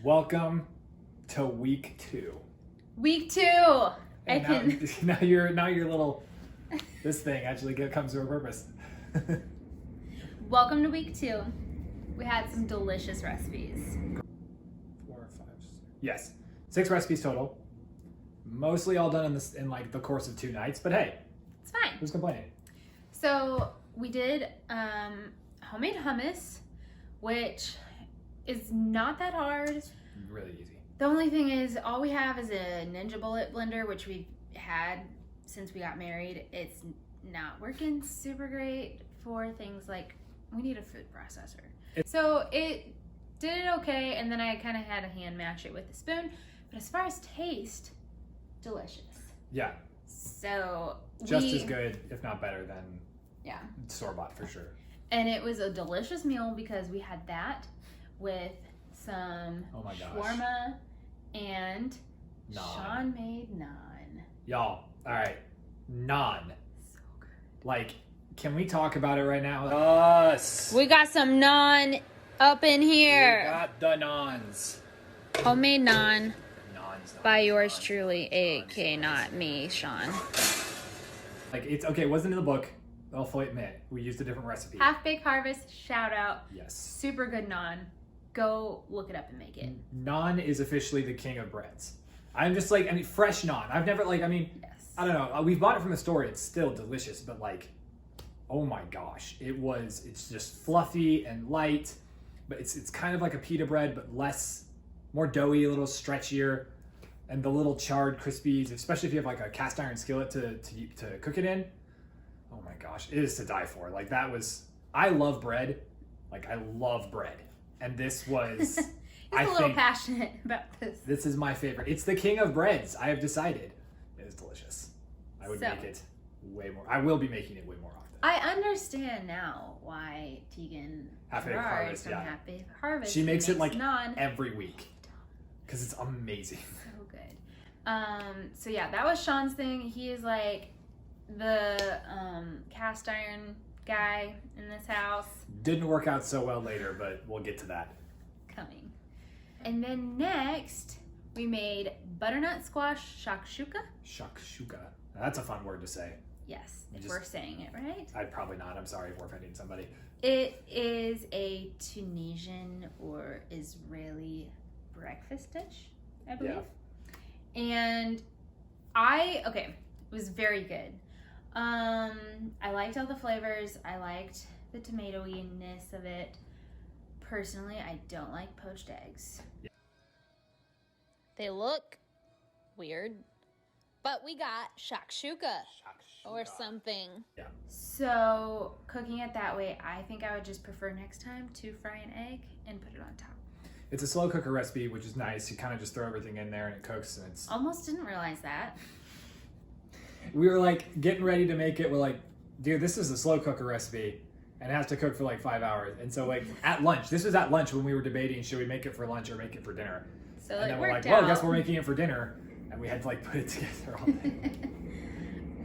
Welcome to week 2. Week 2. Now your little this thing actually comes to a purpose. Welcome to week 2. We had some delicious recipes. 4 or 5. Yes, 6 recipes total. Mostly all done in like the course of 2 nights, but hey, it's fine. Who's complaining? So we did homemade hummus, which is not that hard. It's really easy. The only thing is, all we have is a Ninja Bullet blender, which we've had since we got married. It's not working super great for things like, we need a food processor. So it did it okay, and then I kind of had to hand match it with a spoon. But as far as taste, delicious. Yeah. So just as good, if not better, than store-bought for sure. And it was a delicious meal because we had that with some shawarma and NAAN. Sean made naan. Y'all, all right, NAAN. So good. Like, can we talk about it right now? Us. We got some naan up in here. We got the naans. Homemade naan by yours naans, truly, aka not me, Sean. Like, it's okay. It wasn't in the book. I'll fully admit we used a different recipe. Half Baked Harvest, shout out. Yes. Super good naan. Go look it up and make it. NAAN is officially the king of breads. I'm just like, fresh NAAN. I've never yes. I don't know. We've bought it from the store. It's still delicious, but like, oh my gosh, it's just fluffy and light, but it's kind of like a pita bread, but more doughy, a little stretchier, and the little charred crispies, especially if you have like a cast iron skillet to cook it in. Oh my gosh, it is to die for. Like I love bread. Like I love bread. And this was, a little passionate about this. This is my favorite. It's the king of breads. I have decided. It is delicious. I would make it way more. I will be making it way more often. I understand now why Tegan Half Baked Harvest, Half Baked Harvest. She makes it like NAAN every week because it's amazing. So good. So yeah, that was Sean's thing. He is like the cast iron guy in this house. Didn't work out so well later, but we'll get to that. Coming. And then next, we made butternut squash shakshuka. Shakshuka. That's a fun word to say. Yes, if we're saying it right. I'd probably not. I'm sorry if we're offending somebody. It is a Tunisian or Israeli breakfast dish, I believe. Yeah. And it was very good. I liked all the flavors. I liked the tomatoey-ness of it. Personally, I don't like poached eggs. Yeah. They look weird, but we got shakshuka or something. Yeah. So cooking it that way, I think I would just prefer next time to fry an egg and put it on top. It's a slow cooker recipe, which is nice. You kind of just throw everything in there and it cooks, and it's almost didn't realize that. We were like getting ready to make it. We're like, dude, this is a slow cooker recipe and it has to cook for like 5 hours. And so like at lunch, this was at lunch when we were debating, should we make it for lunch or make it for dinner? So and then we're like, well, I guess we're making it for dinner. And we had to like put it together all day.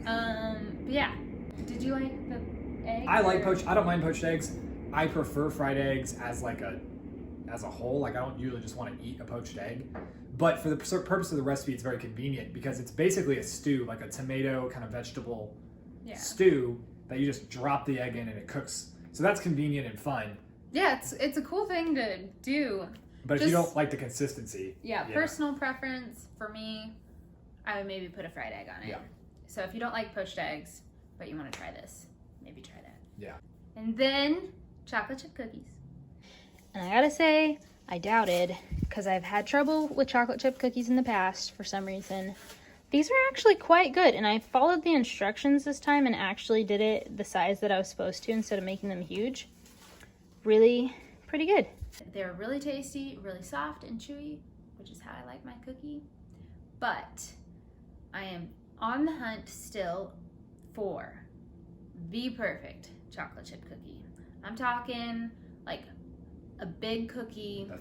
But yeah. Did you like the eggs? I don't mind poached eggs. I prefer fried eggs as a whole. Like I don't usually just want to eat a poached egg. But for the purpose of the recipe, it's very convenient because it's basically a stew, like a tomato kind of vegetable stew that you just drop the egg in and it cooks. So that's convenient and fun. Yeah, it's a cool thing to do. But if you don't like the consistency. Yeah, personal preference for me, I would maybe put a fried egg on it. Yeah. So if you don't like poached eggs, but you want to try this, maybe try that. Yeah. And then chocolate chip cookies. And I gotta say, I doubted, because I've had trouble with chocolate chip cookies in the past for some reason. These are actually quite good, and I followed the instructions this time and actually did it the size that I was supposed to instead of making them huge. Really pretty good. They're really tasty, really soft and chewy, which is how I like my cookie. But I am on the hunt still for the perfect chocolate chip cookie. I'm talking like a big cookie. The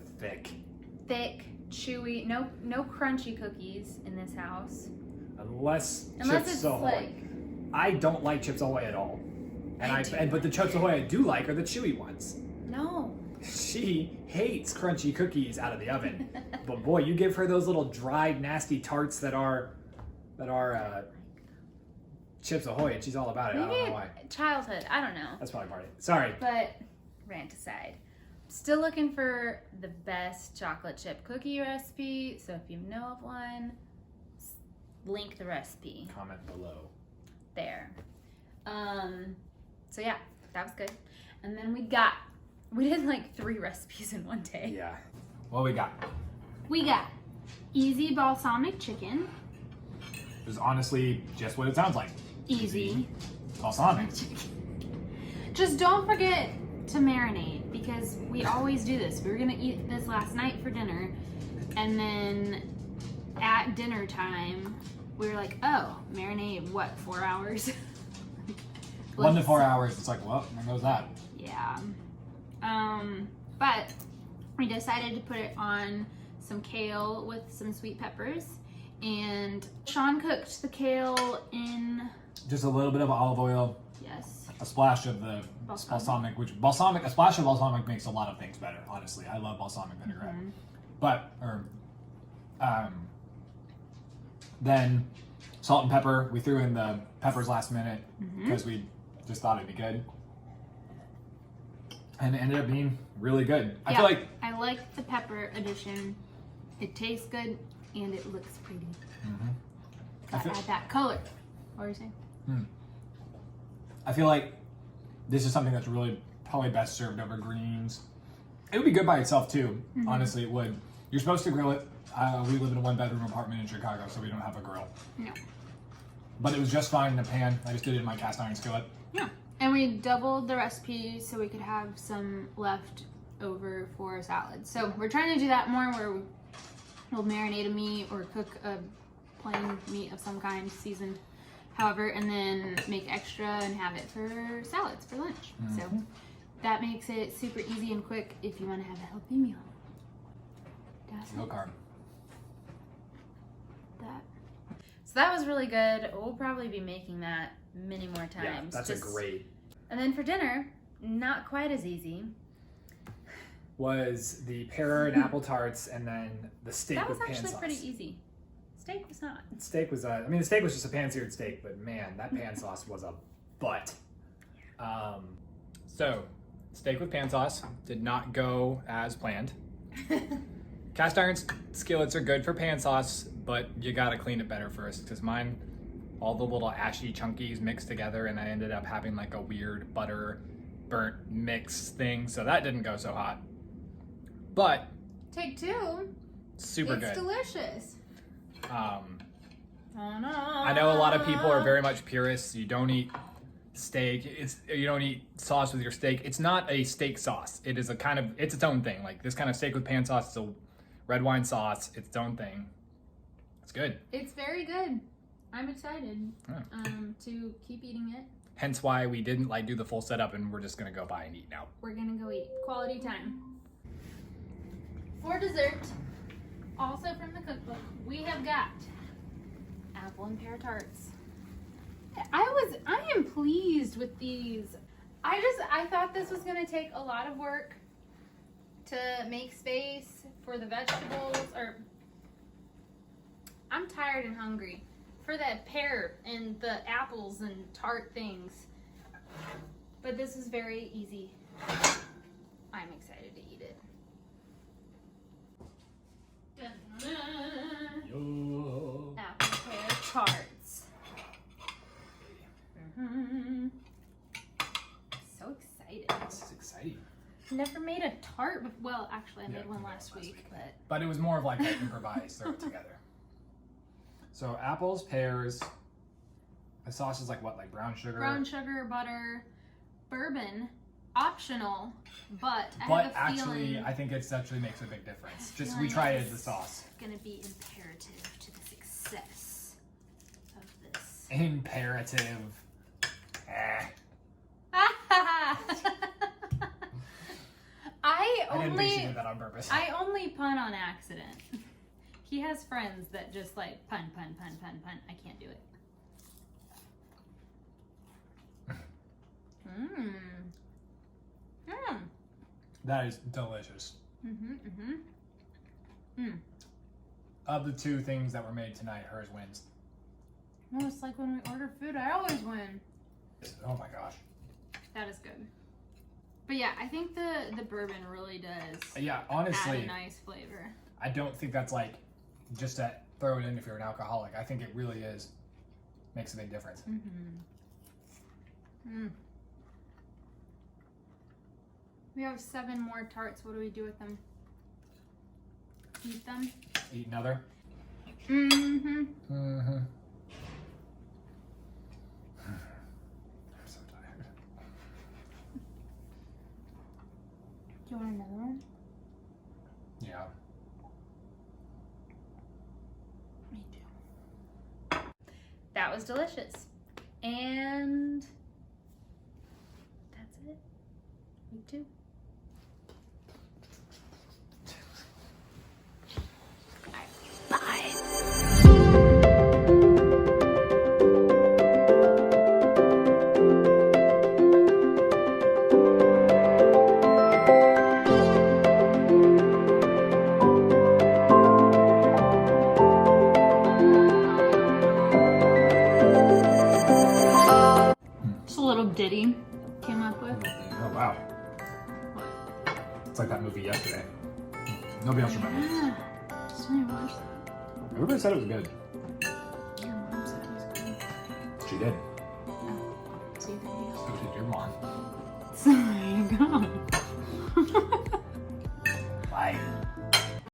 thick, chewy, no crunchy cookies in this house. Unless Chips Ahoy. I don't like Chips Ahoy at all. But the Chips Ahoy I do like are the chewy ones. No. She hates crunchy cookies out of the oven. But boy, you give her those little dried, nasty tarts that are Chips Ahoy, and she's all about it. Maybe I don't know why. Childhood. I don't know. That's probably part of it. Sorry. But rant aside. Still looking for the best chocolate chip cookie recipe. So if you know of one, link the recipe. Comment below. There. So yeah, that was good. And then we did like 3 recipes in one day. Yeah. What we got? We got easy balsamic chicken. It is honestly just what it sounds like. Easy. Balsamic. Just don't forget to marinate, because we always do this. We were gonna eat this last night for dinner, and then at dinner time, we were like, oh, marinate, what, 4 hours? 1 to 4 hours. It's like, well, there goes that. Yeah. But we decided to put it on some kale with some sweet peppers, and Sean cooked the kale in Just a little bit of olive oil. Yes. A splash of the balsamic, a splash of balsamic makes a lot of things better, honestly. I love balsamic vinaigrette. Mm-hmm. But, then salt and pepper. We threw in the peppers last minute because we just thought it'd be good. And it ended up being really good. I feel like I like the pepper addition. It tastes good and it looks pretty. Gotta add that color. What were you saying? I feel like this is something that's really probably best served over greens. It would be good by itself too. Honestly, it would. You're supposed to grill it. We live in a 1-bedroom apartment in Chicago, so we don't have a grill. No. But it was just fine in a pan. I just did it in my cast iron skillet. Yeah. And we doubled the recipe so we could have some left over for salad. So we're trying to do that more, where we'll marinate a meat or cook a plain meat of some kind, seasoned however, and then make extra and have it for salads for lunch. So that makes it super easy and quick if you want to have a healthy meal. That's No carb. that. So that was really good. We'll probably be making that many more times. Yeah, that's a great. And then for dinner, not quite as easy. Was the pear and apple tarts, and then the steak That was with pan actually sauce. pretty easy. Steak was not. Steak was, I mean, the steak was just a pan-seared steak, but man, that pan sauce was a butt. So, steak with pan sauce did not go as planned. Cast iron skillets are good for pan sauce, but you gotta clean it better first, because mine, all the little ashy chunkies mixed together, and I ended up having like a weird butter burnt mix thing, so that didn't go so hot. But Take 2. super It's good. delicious. I know a lot of people are very much purists. You don't eat steak. You don't eat sauce with your steak. It's not a steak sauce. It is it's its own thing. Like this kind of steak with pan sauce is a red wine sauce. It's its own thing. It's good. It's very good. I'm excited to keep eating it. Hence why we didn't do the full setup, and we're just gonna go buy and eat now. We're gonna go eat. Quality time. For dessert, also from the cookbook, we have got apple and pear tarts. I am pleased with these. I thought this was gonna take a lot of work to make space for the vegetables, or I'm tired and hungry for that pear and the apples and tart things. But this is very easy. I'm excited to eat it. Yo. Apple pear tarts. So excited. This is exciting. Never made a tart. Well, actually, I made one last week, But it was more of like an improvised throw it together. So apples, pears. The sauce is like what? Like brown sugar? brown sugar, butter, bourbon, optional, but I But have a actually, feeling I think it actually makes a big difference. Just feeling we try it it's as the sauce. gonna be imperative to the success of this. Imperative. I didn't think she did that on purpose. I only pun on accident. He has friends that just like pun. I can't do it. That is delicious. Of the two things that were made tonight, hers wins. No, it's like when we order food, I always win. Oh my gosh. That is good. But yeah, I think the bourbon really does. Yeah, honestly, add a nice flavor. I don't think that's like just to throw it in if you're an alcoholic. I think it really is makes a big difference. We have 7 more tarts. What do we do with them? Eat them? Eat another? Mm-hmm. I'm so tired. Do you want another one? Yeah. Me too. That was delicious. And that's it. Me too. Bye. Just a little ditty came up with. Oh wow. It's like that movie yesterday. Nobody else remembers. Yeah. Just when I watched that. Everybody said it was good. Your mom said it was good. She did. Oh, so you think So did your mom. so there you go.